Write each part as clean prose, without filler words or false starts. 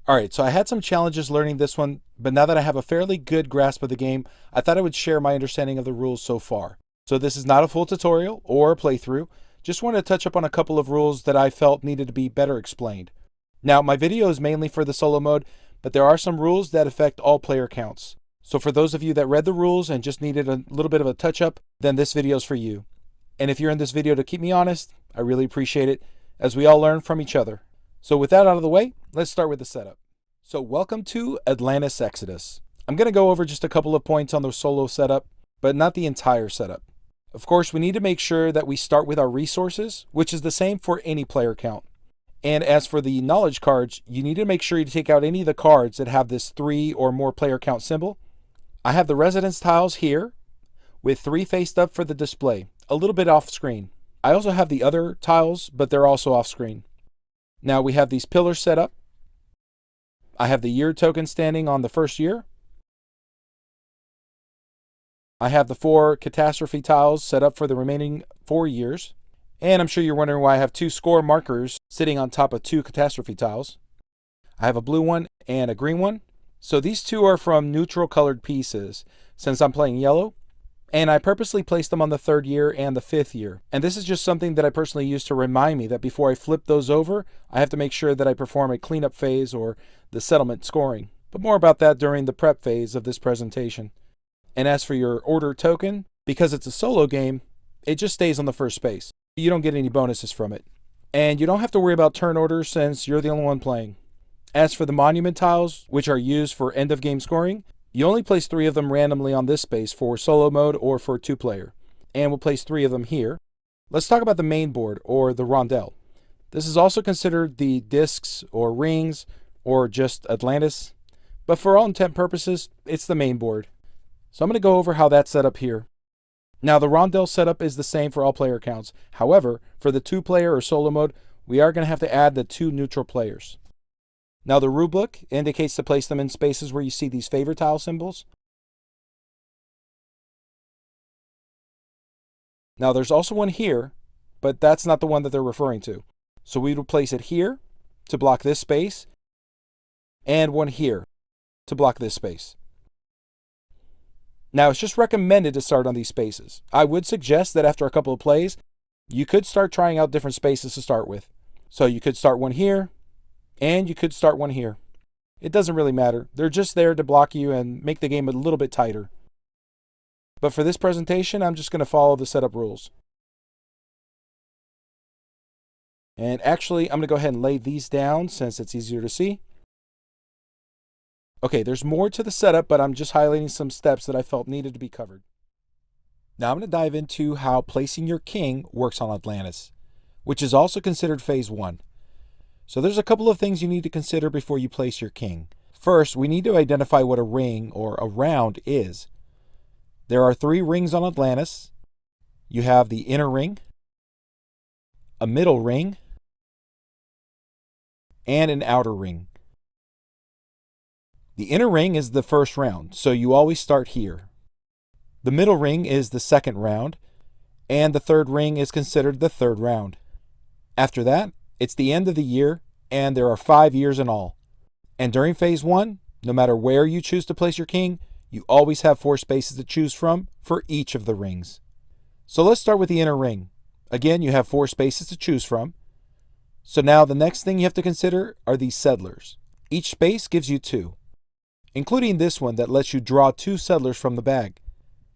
Alright, so I had some challenges learning this one, but now that I have a fairly good grasp of the game, I thought I would share my understanding of the rules so far. So this is not a full tutorial or a playthrough, just wanted to touch up on a couple of rules that I felt needed to be better explained. Now, my video is mainly for the solo mode, but there are some rules that affect all player counts. So for those of you that read the rules and just needed a little bit of a touch up, then this video is for you. And if you're in this video to keep me honest, I really appreciate it, as we all learn from each other. So with that out of the way, let's start with the setup. So welcome to Atlantis Exodus. I'm going to go over just a couple of points on the solo setup, but not the entire setup. Of course, we need to make sure that we start with our resources, which is the same for any player count. And as for the knowledge cards, you need to make sure you take out any of the cards that have this 3 or more player count symbol. I have the residence tiles here, with 3 faced up for the display, a little bit off screen. I also have the other tiles, but they're also off screen. Now we have these pillars set up. I have the year token standing on the first year. I have the 4 catastrophe tiles set up for the remaining 4 years. And I'm sure you're wondering why I have 2 score markers sitting on top of 2 catastrophe tiles. I have a blue one and a green one. So these 2 are from neutral colored pieces since I'm playing yellow. And I purposely placed them on the 3rd year and the 5th year. And this is just something that I personally use to remind me that before I flip those over, I have to make sure that I perform a cleanup phase or the settlement scoring. But more about that during the prep phase of this presentation. And as for your order token, because it's a solo game, it just stays on the first space. You don't get any bonuses from it. And you don't have to worry about turn orders since you're the only one playing. As for the monument tiles, which are used for end of game scoring, you only place 3 of them randomly on this space for solo mode or for 2-player. And we'll place 3 of them here. Let's talk about the main board, or the Rondel. This is also considered the discs or rings, or just Atlantis. But for all intent purposes, it's the main board. So I'm going to go over how that's set up here. Now the Rondel setup is the same for all player counts. However, for the 2-player or solo mode, we are going to have to add the 2 neutral players. Now the rulebook indicates to place them in spaces where you see these favor tile symbols. Now there's also one here, but that's not the one that they're referring to. So we will place it here to block this space, and one here to block this space. Now it's just recommended to start on these spaces. I would suggest that after a couple of plays, you could start trying out different spaces to start with. So you could start one here, and you could start one here. It doesn't really matter. They're just there to block you and make the game a little bit tighter. But for this presentation, I'm just going to follow the setup rules. And actually, I'm going to go ahead and lay these down since it's easier to see. Okay, there's more to the setup, but I'm just highlighting some steps that I felt needed to be covered. Now I'm going to dive into how placing your king works on Atlantis, which is also considered phase 1. So there's a couple of things you need to consider before you place your king. First, we need to identify what a ring or a round is. There are 3 rings on Atlantis. You have the inner ring, a middle ring, and an outer ring. The inner ring is the first round, so you always start here. The middle ring is the 2nd round, and the 3rd ring is considered the 3rd round. After that, it's the end of the year, and there are 5 years in all. And during phase 1, no matter where you choose to place your king, you always have 4 spaces to choose from for each of the rings. So let's start with the inner ring. Again, you have 4 spaces to choose from. So now the next thing you have to consider are these settlers. Each space gives you 2, including this one that lets you draw 2 settlers from the bag.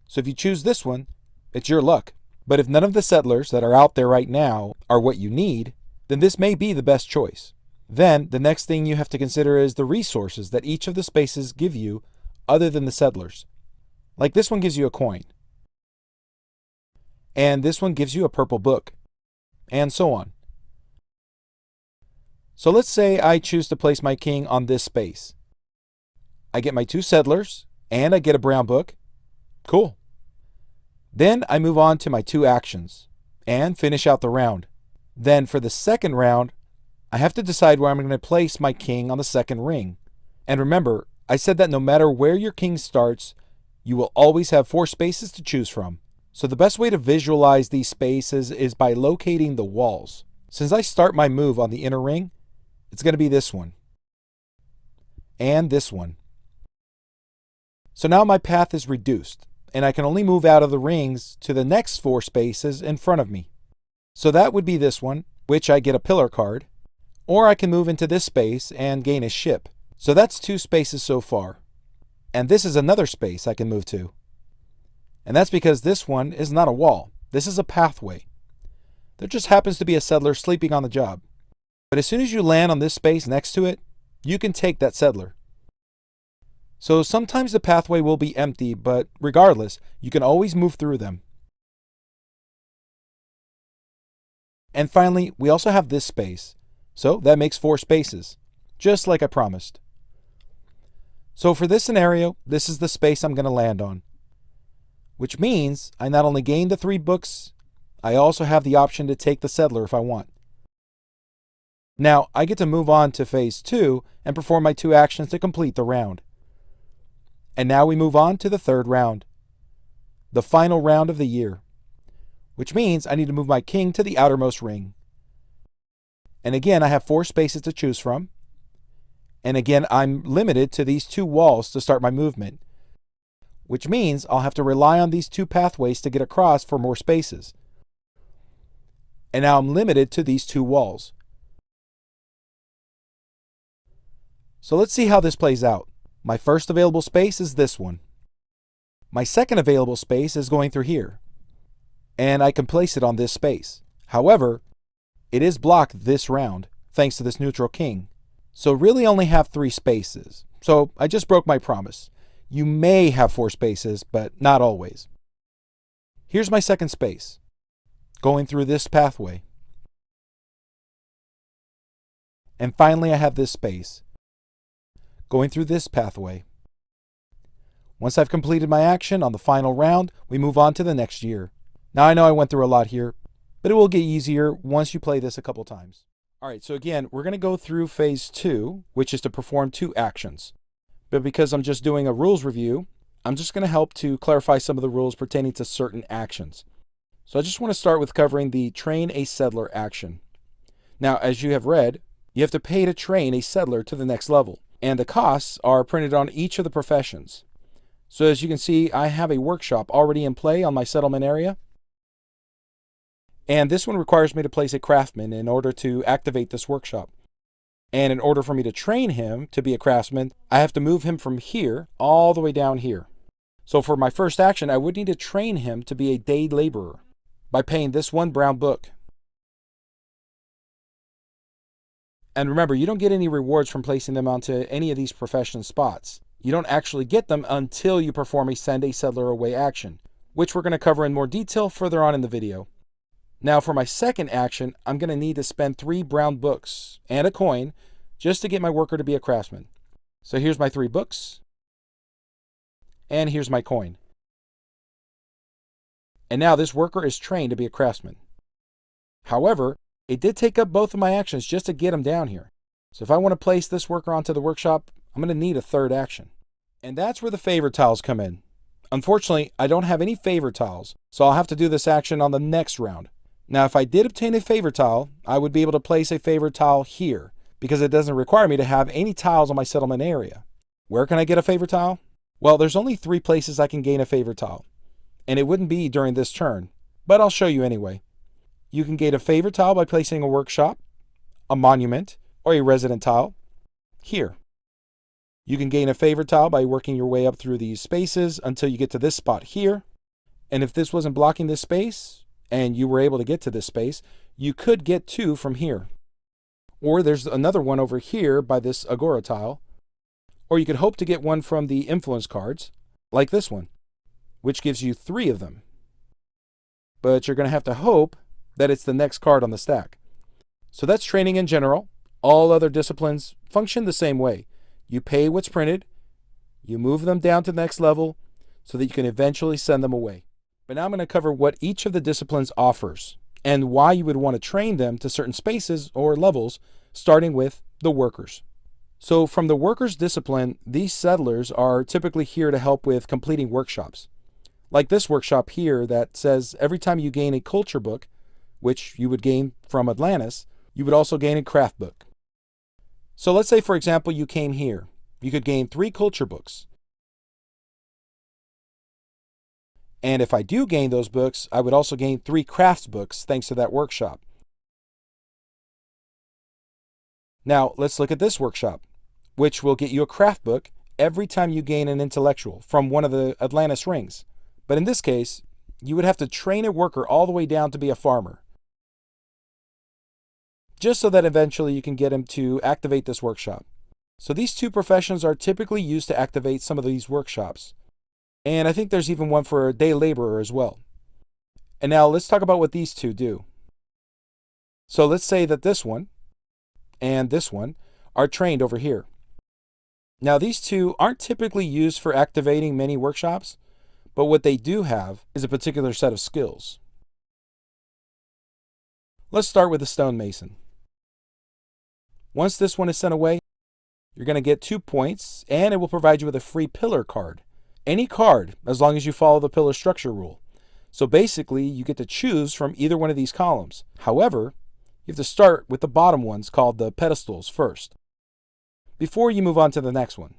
So if you choose this one, it's your luck. But if none of the settlers that are out there right now are what you need, then this may be the best choice. Then the next thing you have to consider is the resources that each of the spaces give you other than the settlers. Like this one gives you a coin. And this one gives you a purple book. And so on. So let's say I choose to place my king on this space. I get my 2 settlers, and I get a brown book. Cool. Then I move on to my 2 actions, and finish out the round. Then for the 2nd round, I have to decide where I'm going to place my king on the 2nd ring. And remember, I said that no matter where your king starts, you will always have 4 spaces to choose from. So the best way to visualize these spaces is by locating the walls. Since I start my move on the inner ring, it's going to be this one. and this one. So now my path is reduced, and I can only move out of the rings to the next 4 spaces in front of me. So that would be this one, which I get a pillar card, or I can move into this space and gain a ship. So that's 2 spaces so far. And this is another space I can move to. And that's because this one is not a wall. This is a pathway. There just happens to be a settler sleeping on the job. But as soon as you land on this space next to it, you can take that settler. So sometimes the pathway will be empty, but regardless, you can always move through them. And finally, we also have this space. So that makes 4 spaces, just like I promised. So for this scenario, this is the space I'm going to land on. Which means I not only gain the 3 books, I also have the option to take the settler if I want. Now, I get to move on to phase 2 and perform my 2 actions to complete the round. And now we move on to the 3rd round, the final round of the year, which means I need to move my king to the outermost ring. And again, I have 4 spaces to choose from. And again, I'm limited to these 2 walls to start my movement, which means I'll have to rely on these 2 pathways to get across for more spaces. And now I'm limited to these 2 walls. So let's see how this plays out. My first available space is this one. My second available space is going through here, and I can place it on this space. However, it is blocked this round, thanks to this neutral king. So really only have 3 spaces. So I just broke my promise. You may have 4 spaces, but not always. Here's my second space, going through this pathway. And finally I have this space, going through this pathway. Once I've completed my action on the final round, we move on to the next year. Now I know I went through a lot here, but it will get easier once you play this a couple times. Alright, so again, we're going to go through phase 2, which is to perform 2 actions. But because I'm just doing a rules review, I'm just going to help to clarify some of the rules pertaining to certain actions. So I just want to start with covering the train a settler action. Now, as you have read, you have to pay to train a settler to the next level, and the costs are printed on each of the professions. So as you can see, I have a workshop already in play on my settlement area. And this one requires me to place a craftsman in order to activate this workshop. And in order for me to train him to be a craftsman, I have to move him from here all the way down here. So for my first action, I would need to train him to be a day laborer by paying this 1 brown book. And remember, you don't get any rewards from placing them onto any of these profession spots. You don't actually get them until you perform a send a settler away action, which we're going to cover in more detail further on in the video. Now for my second action, I'm going to need to spend 3 brown books and a coin just to get my worker to be a craftsman. So here's my 3 books, and here's my coin. And now this worker is trained to be a craftsman. However, it did take up both of my actions just to get him down here. So if I want to place this worker onto the workshop, I'm going to need a 3rd action. And that's where the favor tiles come in. Unfortunately, I don't have any favor tiles, so I'll have to do this action on the next round. Now, if I did obtain a favor tile, I would be able to place a favor tile here, because it doesn't require me to have any tiles on my settlement area. Where can I get a favor tile? Well, there's only 3 places I can gain a favor tile, and it wouldn't be during this turn, but I'll show you anyway. You can gain a favor tile by placing a workshop, a monument, or a resident tile here. You can gain a favor tile by working your way up through these spaces until you get to this spot here. And if this wasn't blocking this space, and you were able to get to this space, you could get 2 from here. Or there's another one over here by this agora tile. Or you could hope to get one from the influence cards, like this one, which gives you 3 of them. But you're going to have to hope that it's the next card on the stack. So that's training in general. All other disciplines function the same way. You pay what's printed, you move them down to the next level so that you can eventually send them away. But now I'm going to cover what each of the disciplines offers and why you would want to train them to certain spaces or levels, starting with the workers. So from the workers discipline, these settlers are typically here to help with completing workshops. Like this workshop here that says every time you gain a culture book, which you would gain from Atlantis, you would also gain a craft book. So let's say, for example, you came here you could gain 3 culture books. And if I do gain those books, I would also gain 3 crafts books thanks to that workshop. Now, let's look at this workshop, which will get you a craft book every time you gain an intellectual from one of the Atlantis rings. But in this case, you would have to train a worker all the way down to be a farmer, just so that eventually you can get him to activate this workshop. So these 2 professions are typically used to activate some of these workshops. And I think there's even one for a day laborer as well. And now let's talk about what these 2 do. So let's say that this one and this one are trained over here. Now these 2 aren't typically used for activating many workshops, but what they do have is a particular set of skills. Let's start with the stonemason. Once this one is sent away, you're going to get 2 points, and it will provide you with a free pillar card. Any card, as long as you follow the pillar structure rule. So basically, you get to choose from either one of these columns. However, you have to start with the bottom ones called the pedestals first, before you move on to the next one.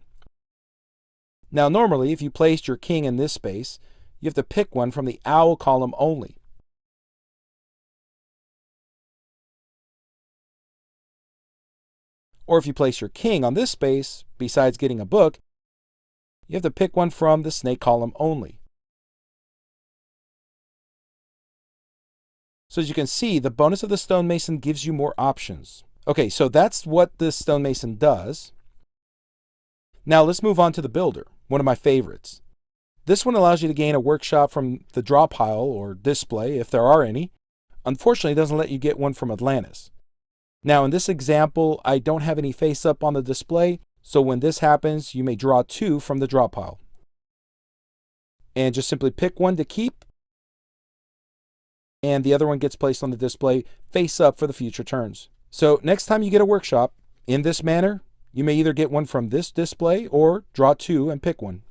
Now normally, if you placed your king in this space, you have to pick one from the owl column only. Or if you place your king on this space, besides getting a book, you have to pick one from the snake column only. So as you can see, the bonus of the stonemason gives you more options. Okay, so that's what this stonemason does. Now let's move on to the builder, one of my favorites. This one allows you to gain a workshop from the draw pile or display, if there are any. Unfortunately, it doesn't let you get one from Atlantis. Now in this example, I don't have any face up on the display, so when this happens, you may draw 2 from the draw pile. And just simply pick one to keep, and the other one gets placed on the display face up for the future turns. So next time you get a workshop in this manner, you may either get one from this display or draw 2 and pick one.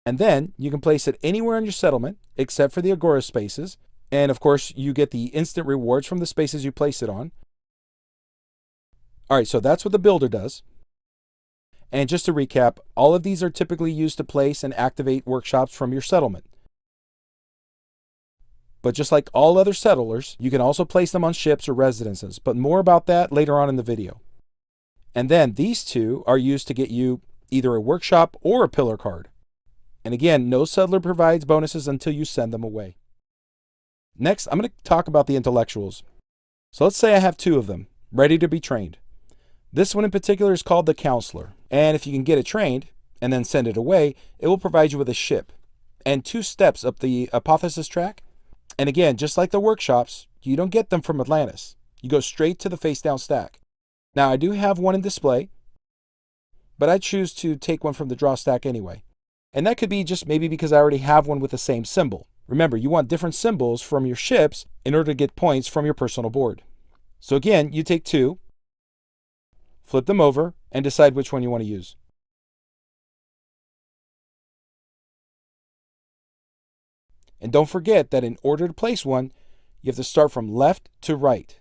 And then you can place it anywhere on your settlement except for the agora spaces. And of course, you get the instant rewards from the spaces you place it on. All right, so that's what the builder does. And just to recap, all of these are typically used to place and activate workshops from your settlement. But just like all other settlers, you can also place them on ships or residences, but more about that later on in the video. And then these 2 are used to get you either a workshop or a pillar card. And again, no settler provides bonuses until you send them away. Next, I'm going to talk about the intellectuals. So let's say I have 2 of them, ready to be trained. This one in particular is called the Counselor. And if you can get it trained and then send it away, it will provide you with a ship and 2 steps up the hypothesis track. And again, just like the workshops, you don't get them from Atlantis. You go straight to the face down stack. Now I do have one in display, but I choose to take one from the draw stack anyway. And that could be just maybe because I already have one with the same symbol. Remember, you want different symbols from your ships in order to get points from your personal board. So again, you take 2, flip them over, and decide which one you want to use. And don't forget that in order to place one, you have to start from left to right.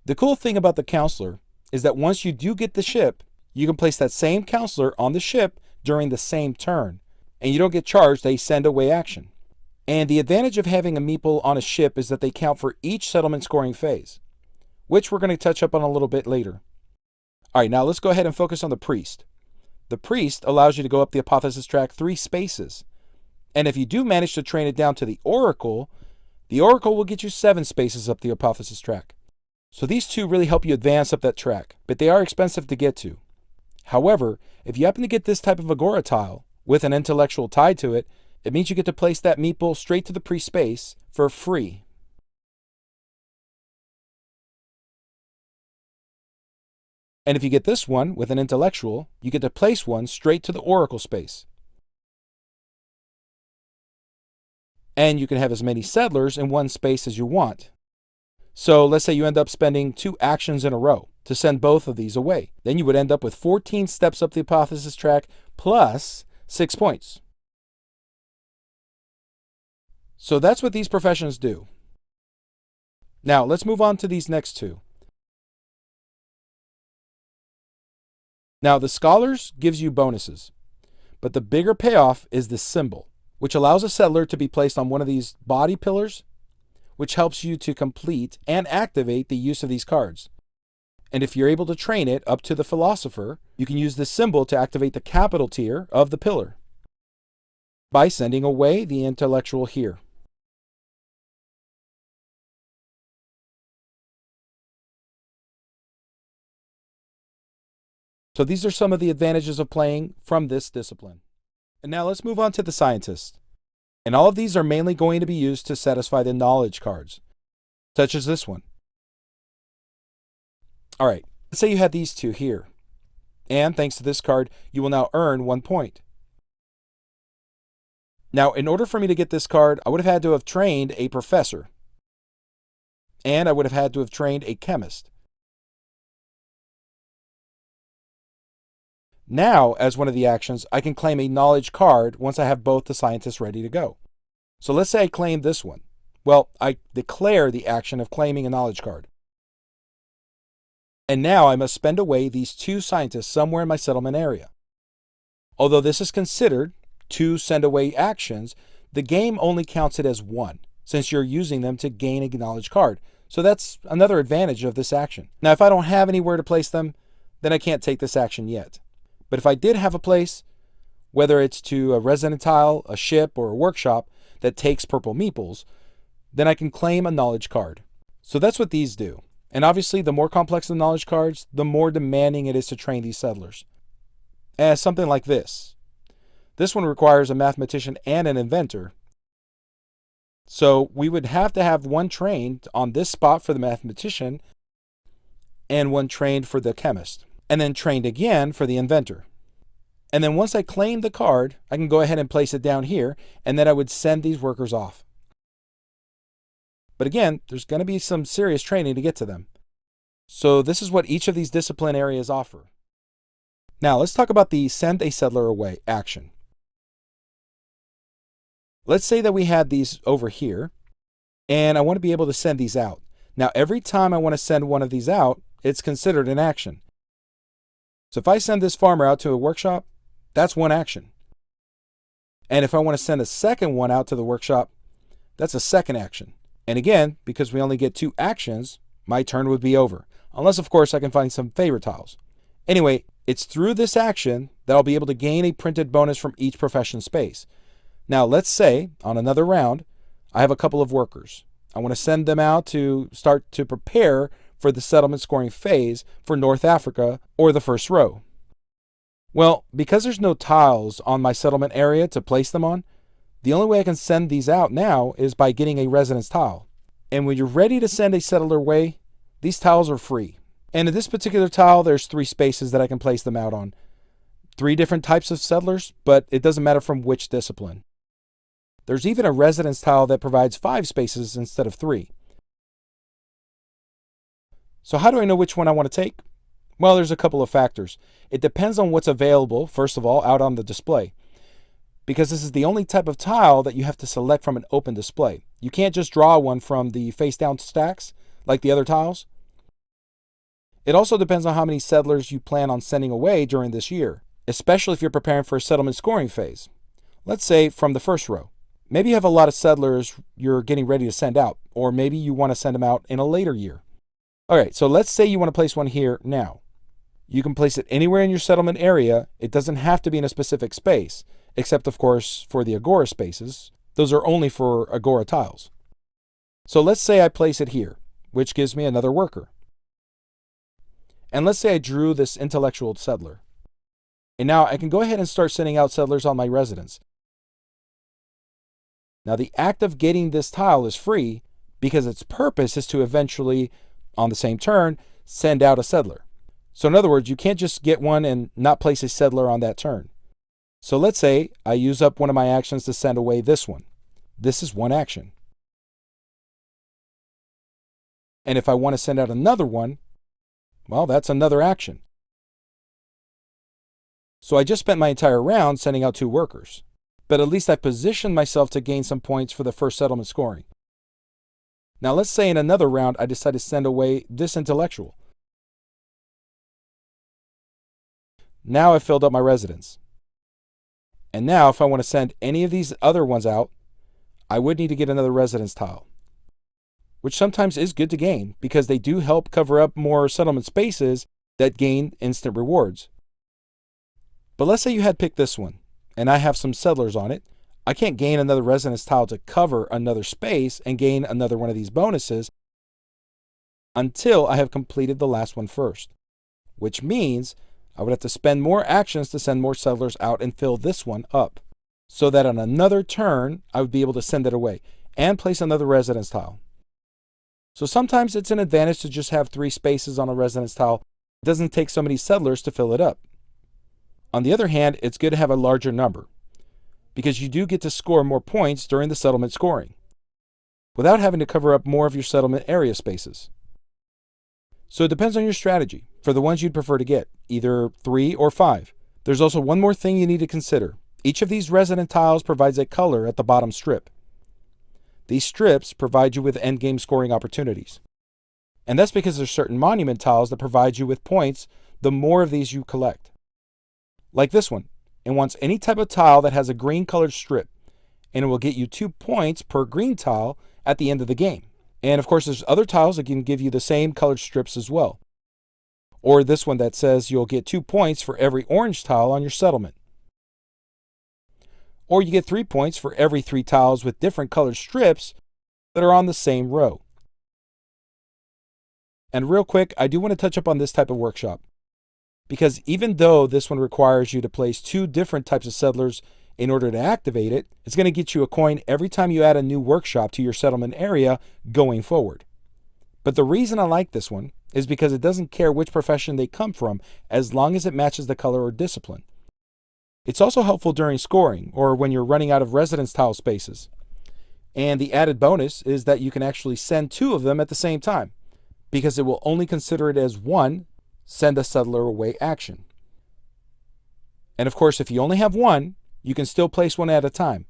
The cool thing about the Counselor is that once you do get the ship, you can place that same Counselor on the ship during the same turn, and you don't get charged a send away action. And the advantage of having a meeple on a ship is that they count for each settlement scoring phase, which we're going to touch up on a little bit later. All right, now let's go ahead and focus on the Priest. The Priest allows you to go up the hypothesis track 3 spaces. And if you do manage to train it down to the Oracle will get you 7 spaces up the hypothesis track. So these 2 really help you advance up that track, but they are expensive to get to. However, if you happen to get this type of Agora tile with an intellectual tied to it, it means you get to place that meeple straight to the Priest space for free. And if you get this one with an intellectual, you get to place one straight to the Oracle space. And you can have as many settlers in one space as you want. So let's say you end up spending 2 actions in a row to send both of these away. Then you would end up with 14 steps up the hypothesis track plus 6 points. So that's what these professions do. Now let's move on to these next 2. Now, the scholars gives you bonuses, but the bigger payoff is this symbol, which allows a settler to be placed on one of these body pillars, which helps you to complete and activate the use of these cards. And if you're able to train it up to the philosopher, you can use this symbol to activate the capital tier of the pillar by sending away the intellectual here. So these are some of the advantages of playing from this discipline. And now let's move on to the scientist. And all of these are mainly going to be used to satisfy the knowledge cards, such as this one. All right, let's say you had these two here. And thanks to this card, you will now earn 1 point. Now, in order for me to get this card, I would have had to have trained a professor. And I would have had to have trained a chemist. Now, as one of the actions, I can claim a knowledge card once I have both the scientists ready to go. So let's say I claim this one. Well, I declare the action of claiming a knowledge card. And now I must spend away these 2 scientists somewhere in my settlement area. Although this is considered 2 send away actions, the game only counts it as 1, since you're using them to gain a knowledge card. So that's another advantage of this action. Now, if I don't have anywhere to place them, then I can't take this action yet. But if I did have a place, whether it's to a resident tile, a ship, or a workshop that takes purple meeples, then I can claim a knowledge card. So that's what these do. And obviously, the more complex the knowledge cards, the more demanding it is to train these settlers. As something like this. This one requires a mathematician and an inventor. So we would have to have one trained on this spot for the mathematician and one trained for the chemist, and then trained again for the inventor. And then once I claim the card, I can go ahead and place it down here, and then I would send these workers off. But again, there's going to be some serious training to get to them. So this is what each of these discipline areas offer. Now let's talk about the send a settler away action. Let's say that we had these over here, and I want to be able to send these out. Now every time I want to send one of these out, it's considered an action. So if I send this farmer out to a workshop, that's one action. And if I want to send a second one out to the workshop, that's a second action. And again, because we only get 2 actions, my turn would be over. Unless, of course, I can find some favorite tiles. Anyway, it's through this action that I'll be able to gain a printed bonus from each profession space. Now, let's say, on another round, I have a couple of workers. I want to send them out to start to prepare for the settlement scoring phase for North Africa or the first row. Well, because there's no tiles on my settlement area to place them on, the only way I can send these out now is by getting a residence tile. And when you're ready to send a settler away, these tiles are free. And in this particular tile, there's 3 spaces that I can place them out on. 3 different types of settlers, but it doesn't matter from which discipline. There's even a residence tile that provides 5 spaces instead of 3. So how do I know which one I want to take? Well, there's a couple of factors. It depends on what's available, first of all, out on the display. Because this is the only type of tile that you have to select from an open display. You can't just draw one from the face-down stacks like the other tiles. It also depends on how many settlers you plan on sending away during this year, especially if you're preparing for a settlement scoring phase. Let's say from the first row. Maybe you have a lot of settlers you're getting ready to send out, or maybe you want to send them out in a later year. All right, so let's say you want to place one here now. You can place it anywhere in your settlement area. It doesn't have to be in a specific space, except, of course, for the Agora spaces. Those are only for Agora tiles. So let's say I place it here, which gives me another worker. And let's say I drew this intellectual settler. And now I can go ahead and start sending out settlers on my residence. Now the act of getting this tile is free because its purpose is to eventually, on the same turn, send out a settler. So in other words, you can't just get one and not place a settler on that turn. So let's say I use up one of my actions to send away this one. This is one action. And if I want to send out another one, well, that's another action. So I just spent my entire round sending out 2 workers. But at least I positioned myself to gain some points for the first settlement scoring. Now let's say in another round I decide to send away this intellectual. Now I've filled up my residence. And now if I want to send any of these other ones out, I would need to get another residence tile, which sometimes is good to gain because they do help cover up more settlement spaces that gain instant rewards. But let's say you had picked this one, and I have some settlers on it. I can't gain another residence tile to cover another space and gain another one of these bonuses until I have completed the last one first, which means I would have to spend more actions to send more settlers out and fill this one up, so that on another turn, I would be able to send it away and place another residence tile. So sometimes it's an advantage to just have 3 spaces on a residence tile. It doesn't take so many settlers to fill it up. On the other hand, it's good to have a larger number, because you do get to score more points during the settlement scoring, without having to cover up more of your settlement area spaces. So it depends on your strategy for the ones you'd prefer to get, either 3 or 5. There's also one more thing you need to consider. Each of these resident tiles provides a color at the bottom strip. These strips provide you with endgame scoring opportunities. And that's because there's certain monument tiles that provide you with points the more of these you collect. Like this one, it wants any type of tile that has a green colored strip, and it will get you 2 points per green tile at the end of the game. And of course, there's other tiles that can give you the same colored strips as well. Or this one that says you'll get 2 points for every orange tile on your settlement. Or you get 3 points for every 3 tiles with different colored strips that are on the same row. And real quick, I do want to touch up on this type of workshop, because even though this one requires you to place 2 different types of settlers in order to activate it, it's going to get you a coin every time you add a new workshop to your settlement area going forward. But the reason I like this one is because it doesn't care which profession they come from as long as it matches the color or discipline. It's also helpful during scoring or when you're running out of residence tile spaces. And the added bonus is that you can actually send 2 of them at the same time, because it will only consider it as one send a settler away action. And of course, if you only have one, you can still place one at a time.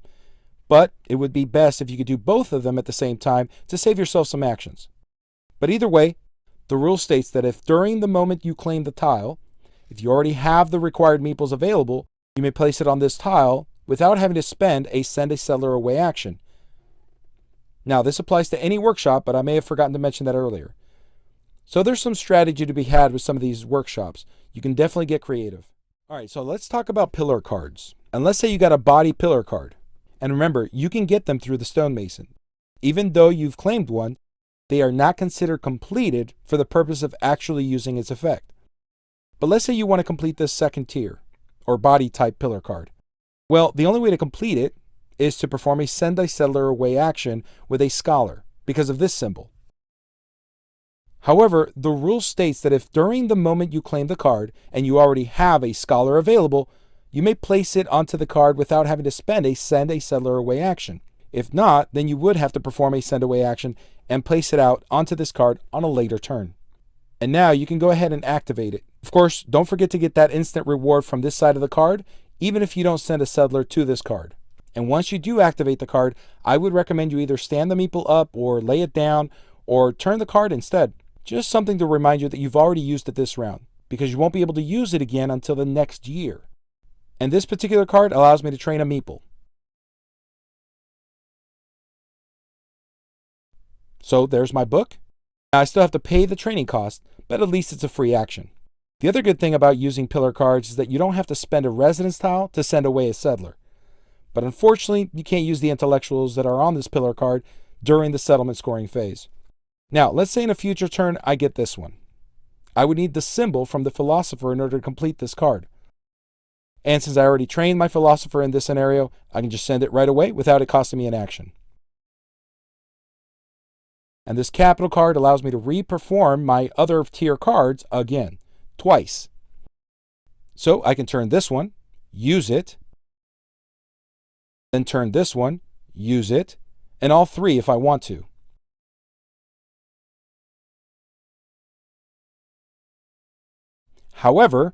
But it would be best if you could do both of them at the same time to save yourself some actions. But either way, the rule states that if during the moment you claim the tile, if you already have the required meeples available, you may place it on this tile without having to spend a send a settler away action. Now, this applies to any workshop, but I may have forgotten to mention that earlier. So there's some strategy to be had with some of these workshops. You can definitely get creative. All right, so let's talk about pillar cards. And let's say you got a body pillar card. And remember, you can get them through the stonemason. Even though you've claimed one, they are not considered completed for the purpose of actually using its effect. But let's say you want to complete this second tier, or body type pillar card. Well, the only way to complete it is to perform a send a settler away action with a scholar, because of this symbol. However, the rule states that if during the moment you claim the card and you already have a scholar available, you may place it onto the card without having to spend a send a settler away action. If not, then you would have to perform a send away action and place it out onto this card on a later turn. And now you can go ahead and activate it. Of course, don't forget to get that instant reward from this side of the card, even if you don't send a settler to this card. And once you do activate the card, I would recommend you either stand the meeple up or lay it down or turn the card instead. Just something to remind you that you've already used it this round, because you won't be able to use it again until the next year. And this particular card allows me to train a meeple. So there's my book. Now I still have to pay the training cost, but at least it's a free action. The other good thing about using pillar cards is that you don't have to spend a residence tile to send away a settler. But unfortunately, you can't use the intellectuals that are on this pillar card during the settlement scoring phase. Now, let's say in a future turn, I get this one. I would need the symbol from the philosopher in order to complete this card. And since I already trained my philosopher in this scenario, I can just send it right away without it costing me an action. And this capital card allows me to re-perform my other tier cards again, twice. So I can turn this one, use it, then turn this one, use it, and all 3 if I want to. However,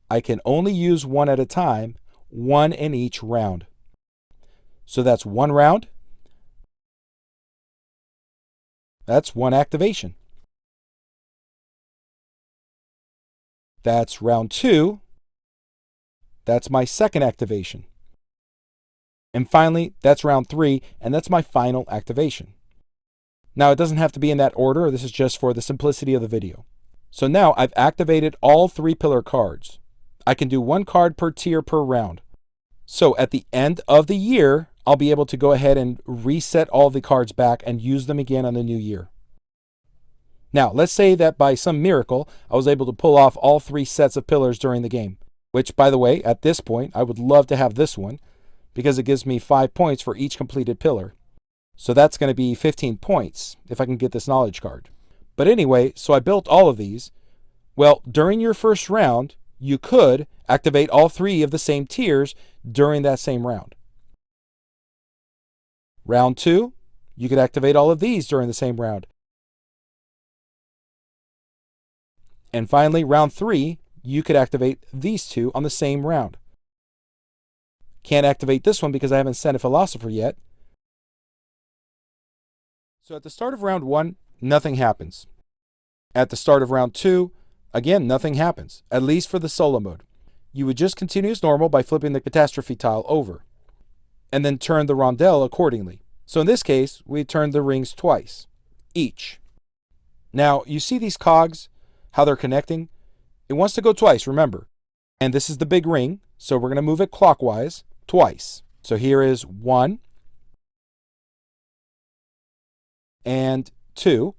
I can only use one at a time, one in each round. So that's 1 round. That's 1 activation. That's round 2. That's my second activation. And finally, that's round 3, and that's my final activation. Now, it doesn't have to be in that order. This is just for the simplicity of the video. So now I've activated all 3 pillar cards. I can do 1 card per tier per round. So at the end of the year, I'll be able to go ahead and reset all the cards back and use them again on the new year. Now, let's say that by some miracle, I was able to pull off all 3 sets of pillars during the game, which, by the way, at this point, I would love to have this one because it gives me 5 points for each completed pillar. So that's going to be 15 points if I can get this knowledge card. But anyway, so I built all of these. Well, during your first round, you could activate all 3 of the same tiers during that same round. Round 2, you could activate all of these during the same round. And finally, round 3, you could activate these 2 on the same round. Can't activate this one because I haven't sent a philosopher yet. So at the start of round 1, nothing happens. At the start of round 2, again, nothing happens, at least for the solo mode. You would just continue as normal by flipping the catastrophe tile over, and then turn the rondel accordingly. So in this case, we turned the rings twice, each. Now, you see these cogs, how they're connecting? It wants to go twice, remember. And this is the big ring, so we're going to move it clockwise twice. So here is 1 and 2.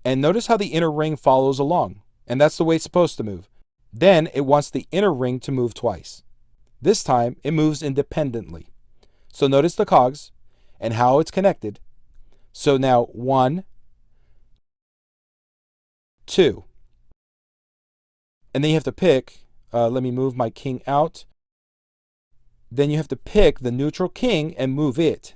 And notice how the inner ring follows along, and that's the way it's supposed to move. Then it wants the inner ring to move twice. This time, it moves independently. So notice the cogs and how it's connected. So now 1, 2. And then you have to pick, let me move my king out. Then you have to pick the neutral king and move it,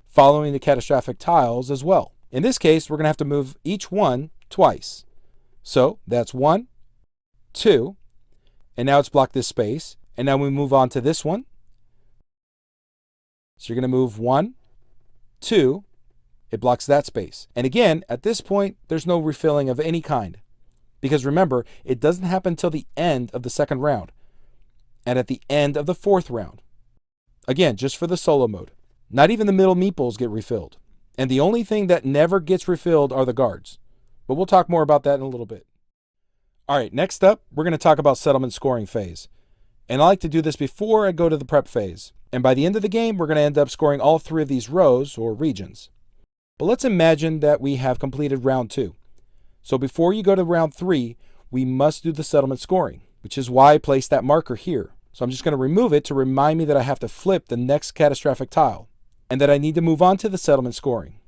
following the catastrophic tiles as well. In this case, we're going to have to move each one twice. So that's 1, 2, and now it's blocked this space. And now we move on to this one. So you're going to move 1, 2, it blocks that space. And again, at this point, there's no refilling of any kind. Because remember, it doesn't happen until the end of the second round. And at the end of the 4th round. Again, just for the solo mode. Not even the middle meeples get refilled. And the only thing that never gets refilled are the guards. But we'll talk more about that in a little bit. All right, next up, we're going to talk about settlement scoring phase. And I like to do this before I go to the prep phase. And by the end of the game, we're going to end up scoring all 3 of these rows or regions. But let's imagine that we have completed round 2. So before you go to round 3, we must do the settlement scoring, which is why I placed that marker here. So I'm just going to remove it to remind me that I have to flip the next catastrophic tile and that I need to move on to the settlement scoring.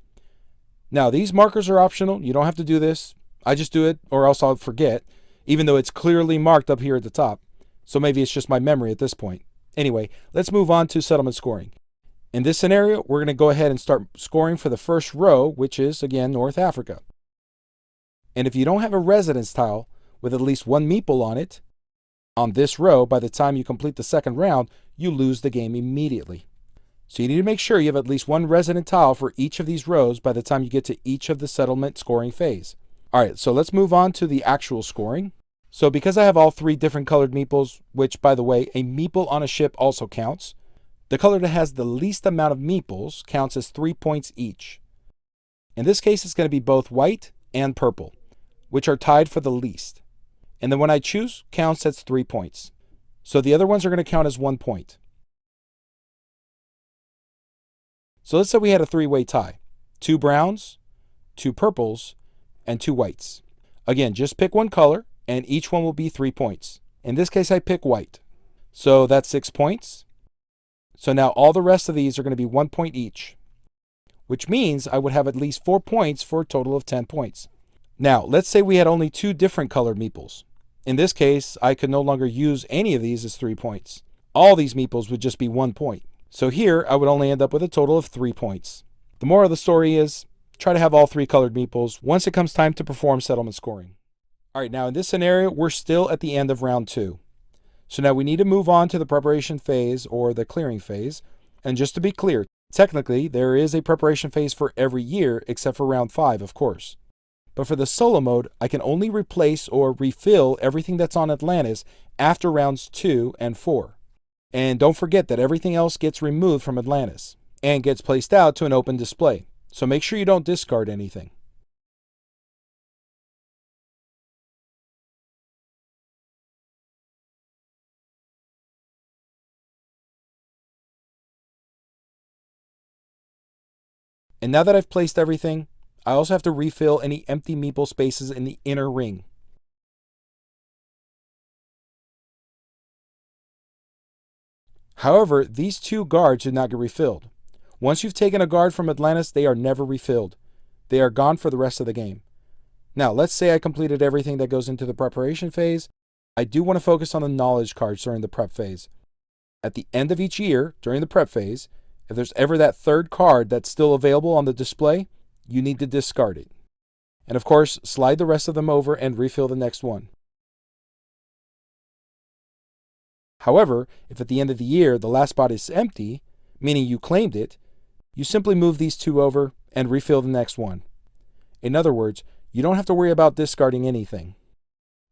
Now, these markers are optional. You don't have to do this. I just do it or else I'll forget, even though it's clearly marked up here at the top. So maybe it's just my memory at this point. Anyway, let's move on to settlement scoring. In this scenario, we're going to go ahead and start scoring for the first row, which is, again, North Africa. And if you don't have a residence tile with at least 1 meeple on it, on this row, by the time you complete the second round, you lose the game immediately. So you need to make sure you have at least 1 resident tile for each of these rows by the time you get to each of the settlement scoring phase. All right, so let's move on to the actual scoring. So because I have all 3 different colored meeples, which, by the way, a meeple on a ship also counts, the color that has the least amount of meeples counts as 3 points each. In this case, it's going to be both white and purple, which are tied for the least. And the one I choose counts as 3 points. So the other ones are going to count as 1 point. So let's say we had a 3-way tie. 2 browns, 2 purples, and 2 whites. Again, just pick 1 color, and each one will be 3 points. In this case, I pick white. So that's 6 points. So now all the rest of these are going to be 1 point each, which means I would have at least 4 points for a total of 10 points. Now, let's say we had only 2 different colored meeples. In this case, I could no longer use any of these as 3 points. All these meeples would just be 1 point. So here, I would only end up with a total of 3 points. The moral of the story is, try to have all 3 colored meeples once it comes time to perform settlement scoring. All right, now in this scenario, we're still at the end of round 2. So now we need to move on to the preparation phase or the clearing phase. And just to be clear, technically, there is a preparation phase for every year except for round 5, of course. But for the solo mode, I can only replace or refill everything that's on Atlantis after rounds 2 and 4. And don't forget that everything else gets removed from Atlantis and gets placed out to an open display. So make sure you don't discard anything. And now that I've placed everything, I also have to refill any empty meeple spaces in the inner ring. However, these 2 guards did not get refilled. Once you've taken a guard from Atlantis, they are never refilled. They are gone for the rest of the game. Now, let's say I completed everything that goes into the preparation phase. I do want to focus on the knowledge cards during the prep phase. At the end of each year, during the prep phase, if there's ever that 3rd card that's still available on the display, you need to discard it. And of course, slide the rest of them over and refill the next one. However, if at the end of the year the last spot is empty, meaning you claimed it, you simply move these 2 over and refill the next one. In other words, you don't have to worry about discarding anything.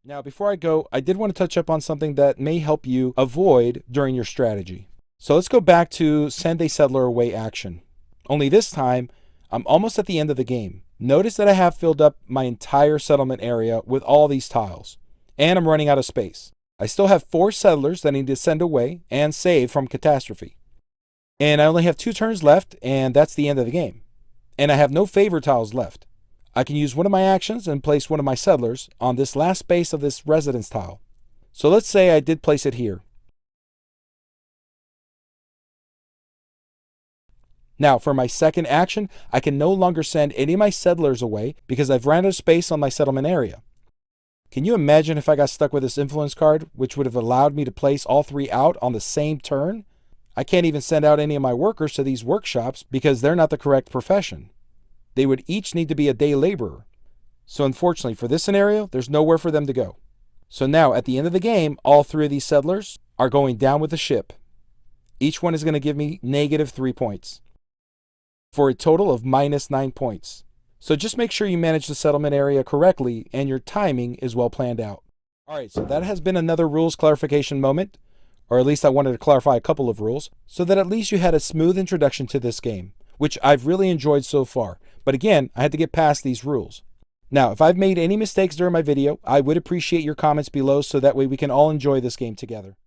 Now, before I go, I did want to touch up on something that may help you avoid during your strategy. So let's go back to send a settler away action. Only this time, I'm almost at the end of the game. Notice that I have filled up my entire settlement area with all these tiles, and I'm running out of space. I still have 4 settlers that I need to send away and save from catastrophe. And I only have 2 turns left, and that's the end of the game. And I have no favor tiles left. I can use one of my actions and place one of my settlers on this last space of this residence tile. So let's say I did place it here. Now, for my second action, I can no longer send any of my settlers away because I've ran out of space on my settlement area. Can you imagine if I got stuck with this influence card, which would have allowed me to place all 3 out on the same turn? I can't even send out any of my workers to these workshops because they're not the correct profession. They would each need to be a day laborer. So unfortunately for this scenario, there's nowhere for them to go. So now at the end of the game, all 3 of these settlers are going down with the ship. Each one is going to give me -3 points, for a total of -9 points. So just make sure you manage the settlement area correctly and your timing is well planned out. Alright, so that has been another rules clarification moment, or at least I wanted to clarify a couple of rules, so that at least you had a smooth introduction to this game, which I've really enjoyed so far. But again, I had to get past these rules. Now, if I've made any mistakes during my video, I would appreciate your comments below so that way we can all enjoy this game together.